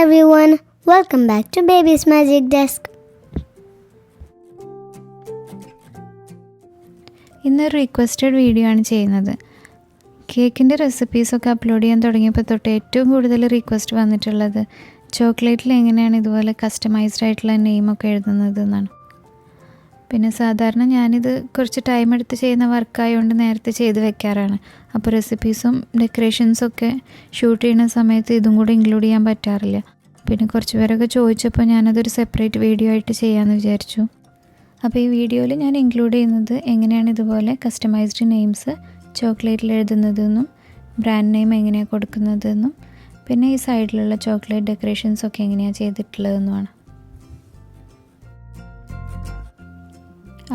everyone, welcome back to Baby's Magic Desk. ഇന്നൊരു requested video ആണ് ചെയ്യുന്നത്. കേക്കിൻ്റെ റെസിപ്പീസൊക്കെ അപ്ലോഡ് ചെയ്യാൻ തുടങ്ങിയപ്പോൾ തൊട്ട് ഏറ്റവും കൂടുതൽ റിക്വസ്റ്റ് വന്നിട്ടുള്ളത് ചോക്ലേറ്റിൽ എങ്ങനെയാണ് ഇതുപോലെ കസ്റ്റമൈസ്ഡ് ആയിട്ടുള്ള നെയിമൊക്കെ എഴുതുന്നത് എന്നാണ്. പിന്നെ സാധാരണ ഞാനിത് കുറച്ച് ടൈം എടുത്ത് ചെയ്യുന്ന വർക്കായതുകൊണ്ട് നേരത്തെ ചെയ്ത് വെക്കാറാണ്. അപ്പോൾ റെസിപ്പീസും ഡെക്കറേഷൻസൊക്കെ ഷൂട്ട് ചെയ്യുന്ന സമയത്ത് ഇതും കൂടെ ഇൻക്ലൂഡ് ചെയ്യാൻ പറ്റാറില്ല. പിന്നെ കുറച്ച് പേരൊക്കെ ചോദിച്ചപ്പോൾ ഞാനതൊരു സെപ്പറേറ്റ് വീഡിയോ ആയിട്ട് ചെയ്യാമെന്ന് വിചാരിച്ചു. അപ്പോൾ ഈ വീഡിയോയിൽ ഞാൻ ഇൻക്ലൂഡ് ചെയ്യുന്നത് എങ്ങനെയാണ് ഇതുപോലെ കസ്റ്റമൈസ്ഡ് നെയിംസ് ചോക്ലേറ്റിൽ എഴുതുന്നതെന്നും ബ്രാൻഡ് നെയിം എങ്ങനെയാണ് കൊടുക്കുന്നതെന്നും പിന്നെ ഈ സൈഡിലുള്ള ചോക്ലേറ്റ് ഡെക്കറേഷൻസൊക്കെ എങ്ങനെയാണ് ചെയ്തിട്ടുള്ളതെന്നുമാണ്.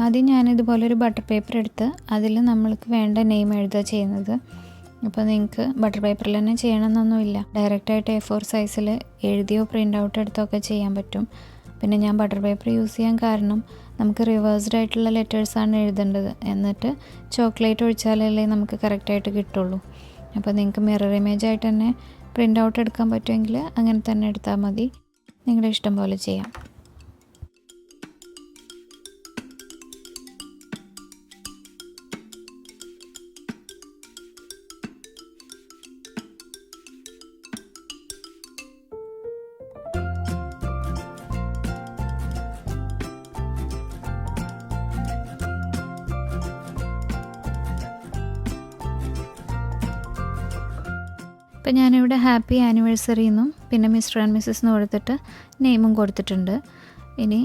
ആദ്യം ഞാനിതുപോലൊരു ബട്ടർ പേപ്പർ എടുത്ത് അതിൽ നമ്മൾക്ക് വേണ്ട നെയിം എഴുതുക ചെയ്യുന്നത്. അപ്പോൾ നിങ്ങൾക്ക് ബട്ടർ പേപ്പറിൽ തന്നെ ചെയ്യണമെന്നൊന്നുമില്ല, ഡയറക്റ്റായിട്ട് A4 സൈസിൽ എഴുതിയോ പ്രിൻ്റ് ഔട്ട് എടുത്തോ ഒക്കെ ചെയ്യാൻ പറ്റും. പിന്നെ ഞാൻ ബട്ടർ പേപ്പർ യൂസ് ചെയ്യാൻ കാരണം നമുക്ക് റിവേഴ്സ്ഡ് ആയിട്ടുള്ള ലെറ്റേഴ്സാണ് എഴുതേണ്ടത്, എന്നിട്ട് ചോക്ലേറ്റ് ഒഴിച്ചാലല്ലേ നമുക്ക് കറക്റ്റായിട്ട് കിട്ടുള്ളൂ. അപ്പോൾ നിങ്ങൾക്ക് മിറർ ഇമേജ് ആയിട്ട് തന്നെ പ്രിൻ്റ് ഔട്ട് എടുക്കാൻ പറ്റുമെങ്കിൽ അങ്ങനെ തന്നെ എടുത്താൽ മതി, നിങ്ങളുടെ ഇഷ്ടം പോലെ ചെയ്യാം. ഇപ്പം ഞാനിവിടെ ഹാപ്പി ആനിവേഴ്സറി എന്നും പിന്നെ മിസ്റ്റർ ആൻഡ് മിസ്സസ് എന്ന് കൊടുത്തിട്ട് നെയിമും കൊടുത്തിട്ടുണ്ട്. ഇനി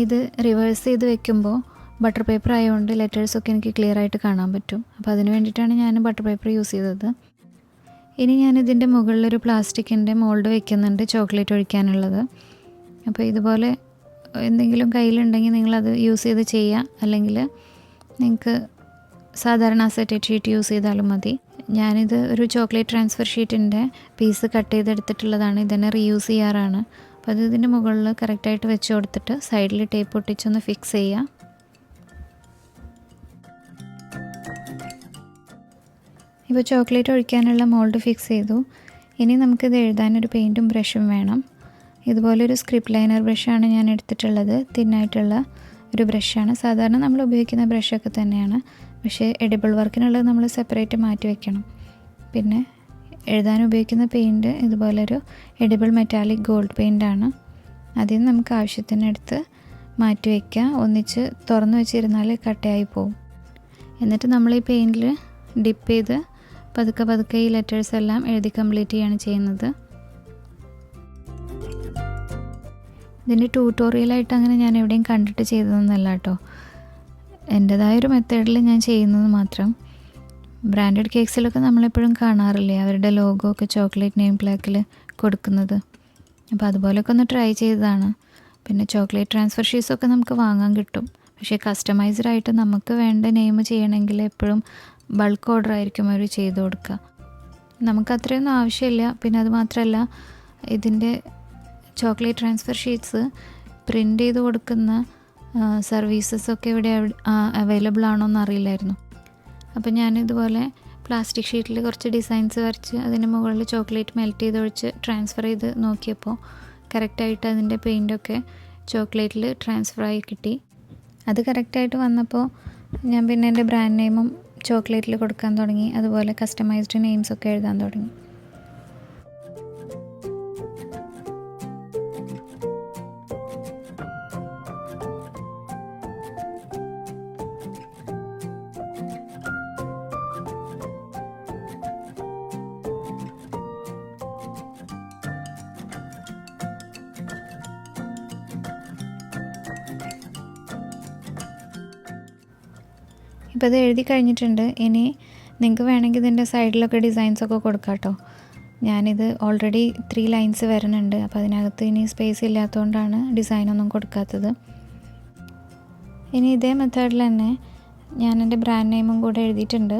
ഇത് റിവേഴ്സ് ചെയ്ത് വെക്കുമ്പോൾ ബട്ടർ പേപ്പർ ആയതുകൊണ്ട് ലെറ്റേഴ്സൊക്കെ എനിക്ക് ക്ലിയർ ആയിട്ട് കാണാൻ പറ്റും. അപ്പോൾ അതിന് വേണ്ടിയിട്ടാണ് ഞാൻ ബട്ടർ പേപ്പർ യൂസ് ചെയ്തത്. ഇനി ഞാനിതിൻ്റെ മുകളിലൊരു പ്ലാസ്റ്റിക്കിൻ്റെ മോൾഡ് വെക്കുന്നുണ്ട് ചോക്ലേറ്റ് ഒഴിക്കാനുള്ളത്. അപ്പോൾ ഇതുപോലെ എന്തെങ്കിലും കയ്യിലുണ്ടെങ്കിൽ നിങ്ങളത് യൂസ് ചെയ്ത് ചെയ്യുക, അല്ലെങ്കിൽ നിങ്ങൾക്ക് സാധാരണ അസറ്റഡ് ഷീറ്റ് യൂസ് ചെയ്താലും മതി. ഞാനിത് ഒരു ചോക്ലേറ്റ് ട്രാൻസ്ഫർ ഷീറ്റിൻ്റെ പീസ് കട്ട് ചെയ്തെടുത്തിട്ടുള്ളതാണ്, ഇതന്നെ റീയൂസ് ചെയ്യാറാണ്. അപ്പോൾ അത് ഇതിൻ്റെ മുകളിൽ കറക്റ്റായിട്ട് വെച്ച് കൊടുത്തിട്ട് സൈഡിൽ ടേപ്പ് ഒട്ടിച്ചൊന്ന് ഫിക്സ് ചെയ്യുക. ഇപ്പോൾ ചോക്ലേറ്റ് ഒഴിക്കാനുള്ള മോൾഡ് ഫിക്സ് ചെയ്തു. ഇനി നമുക്കിത് എഴുതാനൊരു പെയിൻറ്റും ബ്രഷും വേണം. ഇതുപോലൊരു സ്ക്രിപ്റ്റ് ലൈനർ ബ്രഷാണ് ഞാൻ എടുത്തിട്ടുള്ളത്, തിന്നായിട്ടുള്ള ഒരു ബ്രഷാണ്. സാധാരണ നമ്മൾ ഉപയോഗിക്കുന്ന ബ്രഷൊക്കെ തന്നെയാണ്, പക്ഷേ എഡിബിൾ വർക്കിനുള്ളത് നമ്മൾ സെപ്പറേറ്റ് മാറ്റി വെക്കണം. പിന്നെ എഴുതാൻ ഉപയോഗിക്കുന്ന പെയിൻറ്റ് ഇതുപോലൊരു എഡിബിൾ മെറ്റാലിക് ഗോൾഡ് പെയിൻ്റാണ്. അതിൽ നമുക്ക് ആവശ്യത്തിനെടുത്ത് മാറ്റി വയ്ക്കുക, ഒന്നിച്ച് തുറന്നു വെച്ചിരുന്നാൽ കട്ടയായി പോവും. എന്നിട്ട് നമ്മൾ ഈ പെയിൻറ്റിൽ ഡിപ്പ് ചെയ്ത് പതുക്കെ ഈ ലെറ്റേഴ്സ് എല്ലാം എഴുതി കംപ്ലീറ്റ് ചെയ്യാണ് ചെയ്യുന്നത്. ഇതിൻ്റെ ട്യൂട്ടോറിയലായിട്ട് അങ്ങനെ ഞാൻ എവിടെയും കണ്ടിട്ട് ചെയ്തതൊന്നുമല്ല കേട്ടോ, എൻ്റേതായൊരു മെത്തേഡിൽ ഞാൻ ചെയ്യുന്നത് മാത്രം. ബ്രാൻഡഡ് കേക്ക്സിലൊക്കെ നമ്മളെപ്പോഴും കാണാറില്ലേ അവരുടെ ലോഗോ ഒക്കെ ചോക്ലേറ്റ് നെയിം പ്ലാക്കിൽ കൊടുക്കുന്നത്. അപ്പോൾ അതുപോലെയൊക്കെ ഒന്ന് ട്രൈ ചെയ്തതാണ്. പിന്നെ ചോക്ലേറ്റ് ട്രാൻസ്ഫർ ഷീറ്റ്സൊക്കെ നമുക്ക് വാങ്ങാൻ കിട്ടും, പക്ഷേ കസ്റ്റമൈസ്ഡ് ആയിട്ട് നമുക്ക് വേണ്ട നെയിം ചെയ്യണമെങ്കിൽ എപ്പോഴും ബൾക്ക് ഓർഡർ ആയിരിക്കും അവർ ചെയ്ത് കൊടുക്കുക. നമുക്ക് അത്രയൊന്നും ആവശ്യമില്ല. പിന്നെ അത് മാത്രമല്ല, ഇതിൻ്റെ ചോക്ലേറ്റ് ട്രാൻസ്ഫർ ഷീറ്റ്സ് പ്രിൻ്റ് ചെയ്ത് കൊടുക്കുന്ന സർവീസസൊക്കെ ഇവിടെ അവൈലബിൾ ആണോ എന്നറിയില്ലായിരുന്നു. അപ്പോൾ ഞാനിതുപോലെ പ്ലാസ്റ്റിക് ഷീറ്റിൽ കുറച്ച് ഡിസൈൻസ് വരച്ച് അതിന് മുകളിൽ ചോക്ലേറ്റ് മെൽറ്റ് ചെയ്ത് ഒഴിച്ച് ട്രാൻസ്ഫർ ചെയ്ത് നോക്കിയപ്പോൾ കറക്റ്റായിട്ട് അതിൻ്റെ പെയിൻറ്റൊക്കെ ചോക്ലേറ്റിൽ ട്രാൻസ്ഫർ ആയി കിട്ടി. അത് കറക്റ്റായിട്ട് വന്നപ്പോൾ ഞാൻ പിന്നെ എൻ്റെ ബ്രാൻഡ് നെയിമും ചോക്ലേറ്റിൽ കൊടുക്കാൻ തുടങ്ങി, അതുപോലെ കസ്റ്റമൈസ്ഡ് നെയിംസൊക്കെ എഴുതാൻ തുടങ്ങി. ഇപ്പോൾ ഇത് എഴുതി കഴിഞ്ഞിട്ടുണ്ട്. ഇനി നിങ്ങൾക്ക് വേണമെങ്കിൽ ഇതിൻ്റെ സൈഡിലൊക്കെ ഡിസൈൻസൊക്കെ കൊടുക്കാം കേട്ടോ. ഞാനിത് ഓൾറെഡി 3 ലൈൻസ് വരുന്നുണ്ട്, അപ്പോൾ അതിനകത്ത് ഇനി സ്പേസ് ഇല്ലാത്തതുകൊണ്ടാണ് ഡിസൈനൊന്നും കൊടുക്കാത്തത്. ഇനി ഇതേ മെത്തേഡിൽ തന്നെ ഞാൻ എൻ്റെ ബ്രാൻഡ് നെയിമും കൂടെ എഴുതിയിട്ടുണ്ട്.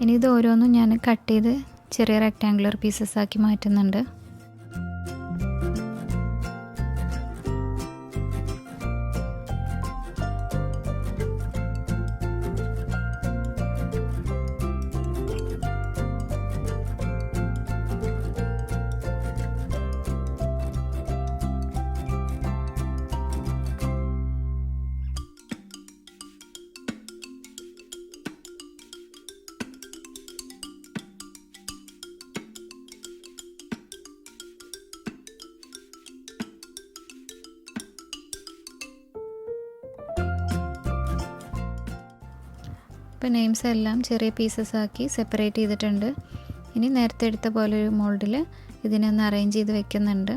ഇനി ഇത് ഓരോന്നും ഞാൻ കട്ട് ചെയ്ത് ചെറിയ റെക്റ്റാങ്കുലർ പീസസ് ആക്കി മാറ്റുന്നുണ്ട്. ഇപ്പോൾ നെയിംസ് എല്ലാം ചെറിയ പീസസ് ആക്കി സെപ്പറേറ്റ് ചെയ്തിട്ടുണ്ട്. ഇനി നേരത്തെ എടുത്ത പോലെ ഒരു മോൾഡിൽ ഇതിനെ ഒന്ന് അറേഞ്ച് ചെയ്ത് വെക്കുന്നുണ്ട്.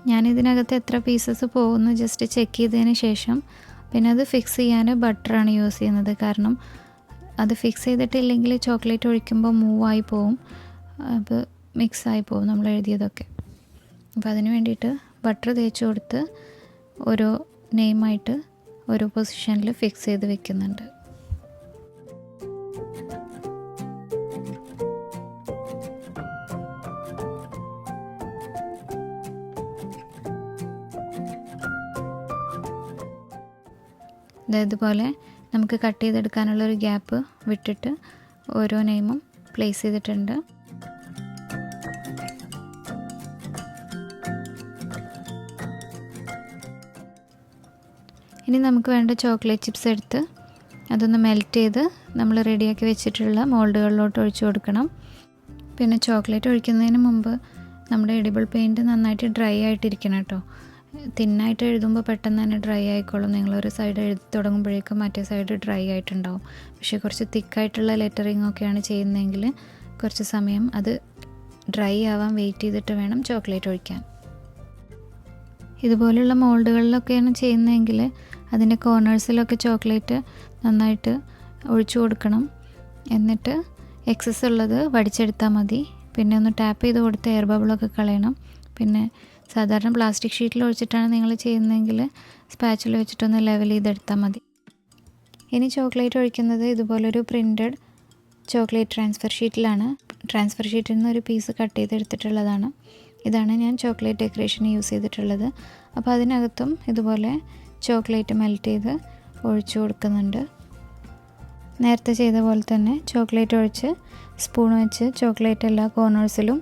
ഞാനിതിനകത്ത് എത്ര പീസസ് പോകുന്നു ജസ്റ്റ് ചെക്ക് ചെയ്തതിന് ശേഷം പിന്നെ അത് ഫിക്സ് ചെയ്യാൻ ബട്ടറാണ് യൂസ് ചെയ്യുന്നത്. കാരണം അത് ഫിക്സ് ചെയ്തിട്ടില്ലെങ്കിൽ ചോക്ലേറ്റ് ഒഴിക്കുമ്പോൾ മൂവായി പോവും, അപ്പോൾ മിക്സായി പോവും നമ്മൾ എഴുതിയതൊക്കെ. അപ്പോൾ അതിന് വേണ്ടിയിട്ട് ബട്ടർ തേച്ച് കൊടുത്ത് ഓരോ നെയിമായിട്ട് ഓരോ പൊസിഷനിൽ ഫിക്സ് ചെയ്ത് വെക്കുന്നുണ്ട്. ഇതുപോലെ നമുക്ക് കട്ട് ചെയ്തെടുക്കാനുള്ളൊരു ഗ്യാപ്പ് വിട്ടിട്ട് ഓരോ നെയിമും പ്ലേസ് ചെയ്തിട്ടുണ്ട്. ഇനി നമുക്ക് വേണ്ട ചോക്ലേറ്റ് ചിപ്സ് എടുത്ത് അതൊന്ന് മെൽറ്റ് ചെയ്ത് നമ്മൾ റെഡിയാക്കി വെച്ചിട്ടുള്ള മോൾഡുകളിലോട്ട് ഒഴിച്ചു കൊടുക്കണം. പിന്നെ ചോക്ലേറ്റ് ഒഴിക്കുന്നതിന് മുമ്പ് നമ്മുടെ എഡിബിൾ പെയിൻറ്റ് നന്നായിട്ട് ഡ്രൈ ആയിട്ടിരിക്കണം കേട്ടോ. തിന്നായിട്ട് എഴുതുമ്പോൾ പെട്ടെന്ന് തന്നെ ഡ്രൈ ആയിക്കോളും. നിങ്ങളൊരു സൈഡ് എഴുതി തുടങ്ങുമ്പോഴേക്കും മറ്റേ സൈഡ് ഡ്രൈ ആയിട്ടുണ്ടാവും. പക്ഷേ കുറച്ച് തിക്കായിട്ടുള്ള ലെറ്ററിങ് ഒക്കെയാണ് ചെയ്യുന്നതെങ്കിൽ കുറച്ച് സമയം അത് ഡ്രൈ ആവാൻ വെയിറ്റ് ചെയ്തിട്ട് വേണം ചോക്ലേറ്റ് ഒഴിക്കാൻ. ഇതുപോലുള്ള മോൾഡുകളിലൊക്കെയാണ് ചെയ്യുന്നതെങ്കിൽ അതിൻ്റെ കോർണേഴ്സിലൊക്കെ ചോക്ലേറ്റ് നന്നായിട്ട് ഒഴിച്ചു കൊടുക്കണം. എന്നിട്ട് എക്സസ് ഉള്ളത് വടിച്ചെടുത്താൽ മതി. പിന്നെ ഒന്ന് ടാപ്പ് ചെയ്ത് കൊടുത്ത് എയർ ബബിളൊക്കെ കളയണം. പിന്നെ സാധാരണ പ്ലാസ്റ്റിക് ഷീറ്റിൽ ഒഴിച്ചിട്ടാണ് നിങ്ങൾ ചെയ്യുന്നതെങ്കിൽ സ്പാച്ചിൽ വെച്ചിട്ടൊന്ന് ലെവൽ ചെയ്തെടുത്താൽ മതി. ഇനി ചോക്ലേറ്റ് ഒഴിക്കുന്നത് ഇതുപോലൊരു പ്രിൻറ്റഡ് ചോക്ലേറ്റ് ട്രാൻസ്ഫർ ഷീറ്റിലാണ്. ട്രാൻസ്ഫർ ഷീറ്റിൽ നിന്ന് ഒരു പീസ് കട്ട് ചെയ്തെടുത്തിട്ടുള്ളതാണ്. ഇതാണ് ഞാൻ ചോക്ലേറ്റ് ഡെക്കറേഷന് യൂസ് ചെയ്തിട്ടുള്ളത്. അപ്പോൾ അതിനകത്തും ഇതുപോലെ ചോക്ലേറ്റ് മെൽറ്റ് ചെയ്ത് ഒഴിച്ചു കൊടുക്കുന്നുണ്ട്. നേരത്തെ ചെയ്ത പോലെ തന്നെ ചോക്ലേറ്റ് ഒഴിച്ച് സ്പൂൺ വെച്ച് ചോക്ലേറ്റ് എല്ലാ കോർണേഴ്സിലും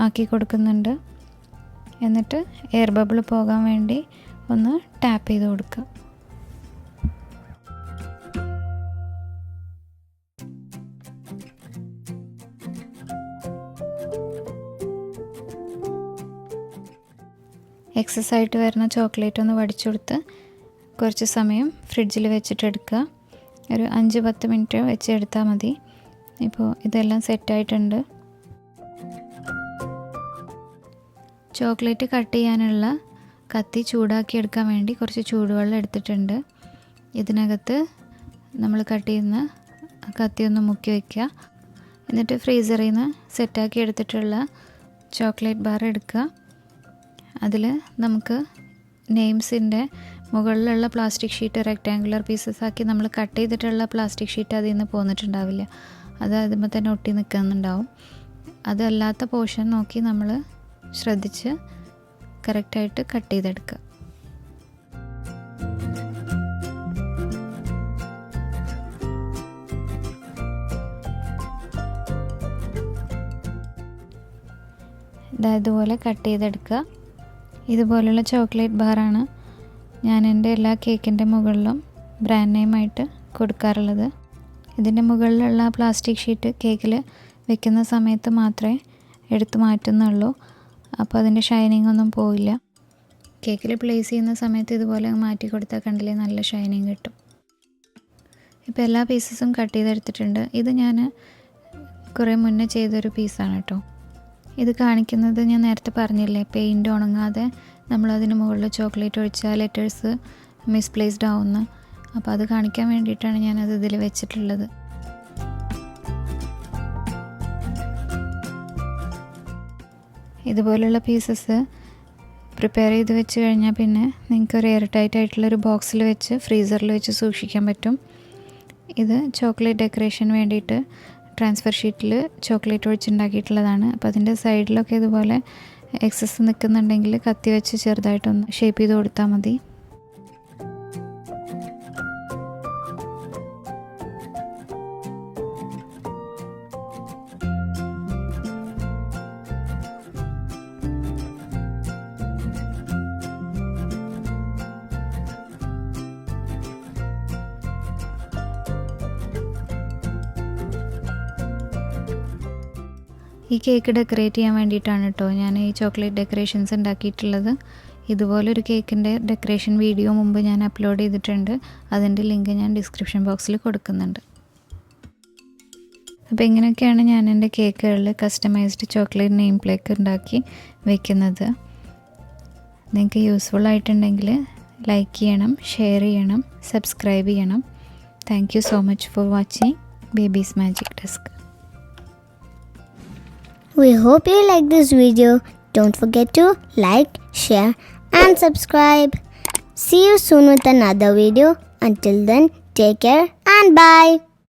ആക്കി കൊടുക്കുന്നുണ്ട്. എന്നിട്ട് എയർ ബബിൾ പോകാൻ വേണ്ടി ഒന്ന് ടാപ്പ് ചെയ്ത് കൊടുക്കുക. എക്സസ് ആയിട്ട് വരുന്ന ചോക്ലേറ്റ് ഒന്ന് വടിച്ചു കൊടുത്ത് കുറച്ച് സമയം ഫ്രിഡ്ജിൽ വെച്ചിട്ടെടുക്കുക. ഒരു 5-10 മിനിറ്റ് വെച്ചെടുത്താൽ മതി. ഇപ്പോൾ ഇതെല്ലാം സെറ്റായിട്ടുണ്ട്. ചോക്ലേറ്റ് കട്ട് ചെയ്യാനുള്ള കത്തി ചൂടാക്കി എടുക്കാൻ വേണ്ടി കുറച്ച് ചൂടുവെള്ളം എടുത്തിട്ടുണ്ട്. ഇതിനകത്ത് നമ്മൾ കട്ട് ചെയ്യുന്ന കത്തി ഒന്ന് മുക്കി വയ്ക്കുക. എന്നിട്ട് ഫ്രീസറിൽ നിന്ന് സെറ്റാക്കി എടുത്തിട്ടുള്ള ചോക്ലേറ്റ് ബാർ എടുക്കുക. അതിൽ നമുക്ക് നെയിംസിൻ്റെ മുകളിലുള്ള പ്ലാസ്റ്റിക് ഷീറ്റ് റെക്റ്റാങ്കുലർ പീസസ് ആക്കി നമ്മൾ കട്ട് ചെയ്തിട്ടുള്ള പ്ലാസ്റ്റിക് ഷീറ്റ് അതിൽ നിന്ന് പോന്നിട്ടുണ്ടാവില്ല, അത് അതുമ്പോൾ തന്നെ ഒട്ടി നിൽക്കുന്നുണ്ടാവും. അതല്ലാത്ത പോർഷൻ നോക്കി നമ്മൾ ശ്രദ്ധിച്ച് കറക്റ്റായിട്ട് കട്ട് ചെയ്തെടുക്കുക. ഇതുപോലെ കട്ട് ചെയ്തെടുക്കുക. ഇതുപോലുള്ള ചോക്ലേറ്റ് ബാറാണ് ഞാൻ എൻ്റെ എല്ലാ കേക്കിൻ്റെ മുകളിലും ബ്രാൻഡ് നെയിമായിട്ട് കൊടുക്കാറുള്ളത്. ഇതിൻ്റെ മുകളിലുള്ള പ്ലാസ്റ്റിക് ഷീറ്റ് കേക്കിൽ വെക്കുന്ന സമയത്ത് മാത്രമേ എടുത്ത് മാറ്റുന്നുള്ളൂ. അപ്പോൾ അതിൻ്റെ ഷൈനിങ് ഒന്നും പോയില്ല. കേക്കിൽ പ്ലേസ് ചെയ്യുന്ന സമയത്ത് ഇതുപോലെ മാറ്റി കൊടുത്താൽ കണ്ടില്ലേ നല്ല ഷൈനിങ് കിട്ടും. ഇപ്പോൾ എല്ലാ പീസസും കട്ട് ചെയ്തെടുത്തിട്ടുണ്ട്. ഇത് ഞാൻ കുറേ മുന്നേ ചെയ്തൊരു പീസാണ് കേട്ടോ. ഇത് കാണിക്കുന്നത് ഞാൻ നേരത്തെ പറഞ്ഞില്ലേ, പെയിൻറ്റ് ഉണങ്ങാതെ നമ്മളതിന് മുകളിൽ ചോക്ലേറ്റ് ഒഴിച്ചാൽ ലെറ്റേഴ്സ് മിസ്പ്ലേസ്ഡ് ആവുന്നു. അപ്പോൾ അത് കാണിക്കാൻ വേണ്ടിയിട്ടാണ് ഞാനത് ഇതിൽ വെച്ചിട്ടുള്ളത്. ഇതുപോലുള്ള പീസസ് പ്രിപ്പയർ ചെയ്ത് വെച്ച് കഴിഞ്ഞാൽ പിന്നെ നിങ്ങൾക്കൊരു എയർ ടൈറ്റ് ആയിട്ടുള്ളൊരു ബോക്സിൽ വെച്ച് ഫ്രീസറിൽ വെച്ച് സൂക്ഷിക്കാൻ പറ്റും. ഇത് ചോക്ലേറ്റ് ഡെക്കറേഷന് വേണ്ടിയിട്ട് ട്രാൻസ്ഫർ ഷീറ്റിൽ ചോക്ലേറ്റ് ഒഴിച്ചുണ്ടാക്കിയിട്ടുള്ളതാണ്. അപ്പോൾ അതിൻ്റെ സൈഡിലൊക്കെ ഇതുപോലെ എക്സസ് നിൽക്കുന്നുണ്ടെങ്കിൽ കത്തി വെച്ച് ചെറുതായിട്ടൊന്ന് ഷേപ്പ് ചെയ്ത് കൊടുത്താൽ മതി. ഈ കേക്ക് ഡെക്കറേറ്റ് ചെയ്യാൻ വേണ്ടിയിട്ടാണ് കേട്ടോ ഞാൻ ഈ ചോക്ലേറ്റ് ഡെക്കറേഷൻസ് ഉണ്ടാക്കിയിട്ടുള്ളത്. ഇതുപോലൊരു കേക്കിൻ്റെ ഡെക്കറേഷൻ വീഡിയോ മുമ്പ് ഞാൻ അപ്ലോഡ് ചെയ്തിട്ടുണ്ട്. അതിൻ്റെ ലിങ്ക് ഞാൻ ഡിസ്ക്രിപ്ഷൻ ബോക്സിൽ കൊടുക്കുന്നുണ്ട്. അപ്പോൾ ഇങ്ങനെയൊക്കെയാണ് ഞാൻ എൻ്റെ കേക്കുകളിൽ കസ്റ്റമൈസ്ഡ് ചോക്ലേറ്റ് നെയിം പ്ലേക്ക് ഉണ്ടാക്കി വയ്ക്കുന്നത്. നിങ്ങൾക്ക് യൂസ്ഫുൾ ആയിട്ടുണ്ടെങ്കിൽ ലൈക്ക് ചെയ്യണം, ഷെയർ ചെയ്യണം, സബ്സ്ക്രൈബ് ചെയ്യണം. Thank you so much for watching babies magic desk. We hope you like this video. Don't forget to like, share and subscribe. See you soon with another video. Until then, take care and bye.